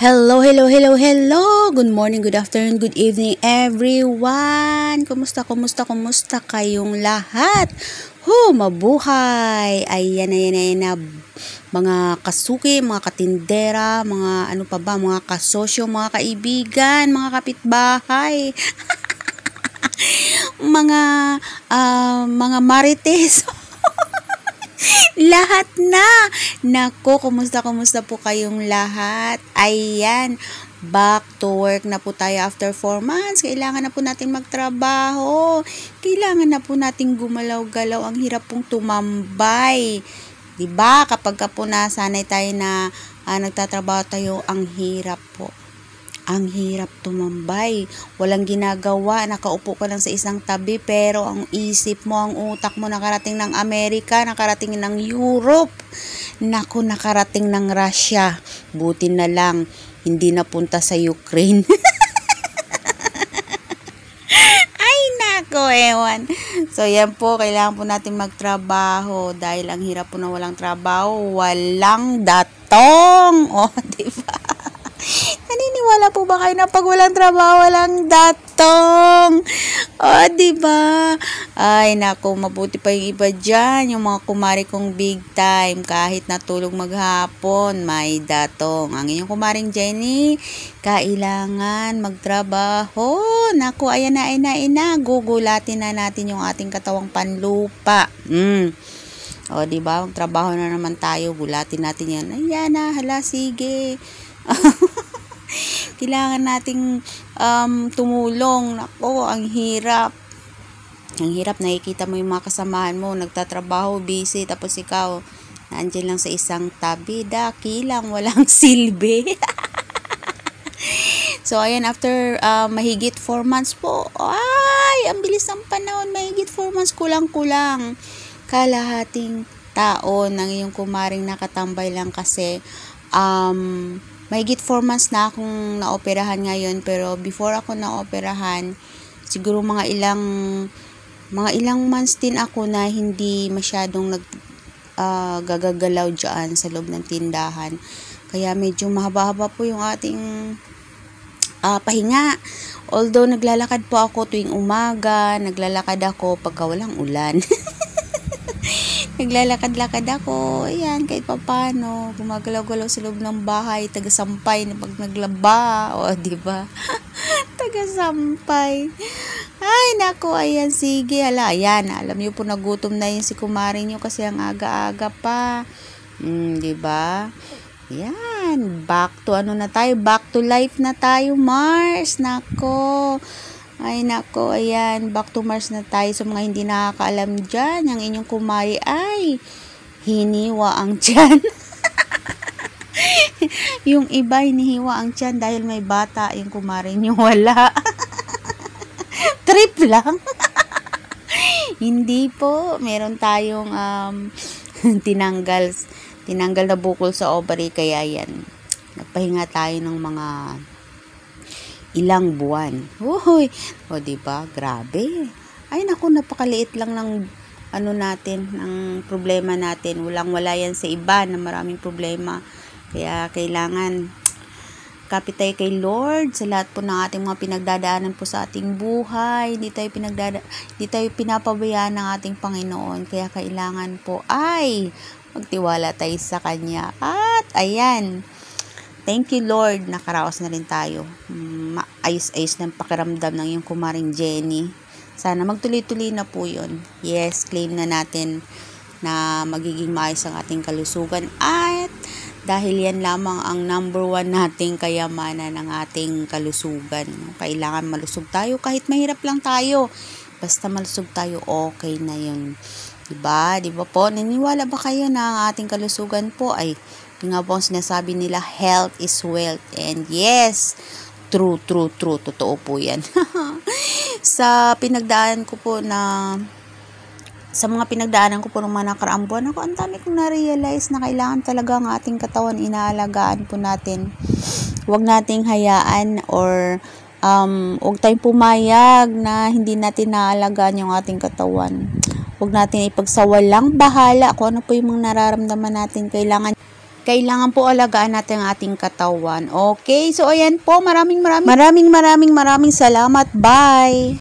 Hello, hello, hello, hello! Good morning, good afternoon, good evening, everyone! Kumusta kayong lahat? Mabuhay! Ayan na, mga kasuki, mga katindera, mga ano pa ba, mga kasosyo, mga kaibigan, mga kapitbahay, mga marites, lahat na. Nako, kumusta po kayong lahat? Ayan, back to work na po tayo after 4 months. Kailangan na po natin magtrabaho. Kailangan na po natin gumalaw-galaw. Ang hirap pong tumambay. 'Di ba? Kapag ka po nasanay tayo na nagtatrabaho tayo, ang hirap po. Ang hirap tumambay. Walang ginagawa. Nakaupo ka lang sa isang tabi, pero ang isip mo, ang utak mo nakarating ng Amerika, nakarating ng Europe. Naku, nakarating ng Russia. Buti na lang, hindi napunta sa Ukraine. Ay, nako, ewan. So, yan po, kailangan po natin magtrabaho. Dahil ang hirap po na walang trabaho, walang datong. Diba? Naniniwala po ba kayo na pag walang trabaho, walang datong? Diba? Ay, naku, mabuti pa yung iba dyan. Yung mga kumari kong big time. Kahit natulog maghapon, may datong. Ang inyong kumaring Jenny, kailangan magtrabaho. Naku, ayan na. Gugulatin na natin yung ating katawang panlupa. Diba? Magtrabaho na naman tayo. Gulatin natin yan. Ayan na, hala, sige. Kailangan nating tumulong. Nako, ang hirap. Ang hirap, nakikita mo yung mga kasamahan mo, nagtatrabaho, busy, tapos ikaw, nandiyan lang sa isang tabi, dakilang, walang silbi. So, ayan, after mahigit 4 months po, ay, ang bilis ng panahon, mahigit 4 months, kulang-kulang. Kalahating taon ng iyong kumaring nakatambay lang kasi, mahigit 4 months na akong naoperahan ngayon, pero before ako naoperahan, siguro mga ilang months din ako na hindi masyadong gagagalaw dyan sa loob ng tindahan. Kaya medyo mahaba-haba po yung ating pahinga. Although naglalakad po ako tuwing umaga, naglalakad ako pagka walang ulan. Naglalakad-lakad ako, ayan, kahit papano, gumagalaw-galaw sa loob ng bahay, taga-sampay na pag naglaba, diba? Taga-sampay. Ay, naku, ayan, sige, hala, ayan, alam niyo po, nagutom na yun si kumari niyo kasi ang aga-aga pa. Diba? Ayan, back to back to life na tayo, Mars, nako. Ay, nako, ayan, back to Mars na tayo. Sa mga hindi nakakaalam dyan, ang inyong kumari ay hiniwa ang tiyan. Yung iba, hinihiwa ang tiyan dahil may bata, yung kumari nyo wala. Trip lang. Hindi po, meron tayong tinanggal na bukol sa ovary, kaya yan, nagpahinga tayo ng mga ilang buwan. Diba? Grabe. Ay, naku, napakaliit lang ng natin, ng problema natin. Walang-wala yan sa iba na maraming problema. Kaya kailangan kapit tayo kay Lord sa lahat po ng ating mga pinagdadaanan po sa ating buhay. Hindi tayo pinapabayaan ng ating Panginoon. Kaya kailangan po ay magtiwala tayo sa Kanya. At ayan, thank you, Lord. Nakaraos na rin tayo. Ayos-ayos ng pakiramdam ng yung kumaring Jenny. Sana magtuloy-tuloy na po yun. Yes, claim na natin na magiging maayos ang ating kalusugan. At dahil yan lamang ang number 1 nating kayamanan ng ating kalusugan. Kailangan malusog tayo kahit mahirap lang tayo. Basta malusog tayo, okay na yun. Diba? Diba po? Naniniwala ba kayo na ang ating kalusugan po ay yung nga po ang sinasabi nila, health is wealth. And yes, true. Totoo po yan. Sa mga pinagdaanan ko po ng mga nakaraang buwan, ako, ang dami kong na-realize na kailangan talaga ang ating katawan inaalagaan po natin. Huwag nating hayaan or huwag tayong pumayag na hindi natin naalagaan yung ating katawan. Huwag natin ipagsawalang bahala kung ano po yung mga nararamdaman natin. Kailangan kailangan po alagaan natin ang ating katawan. Okay, so ayan po, maraming salamat. Bye!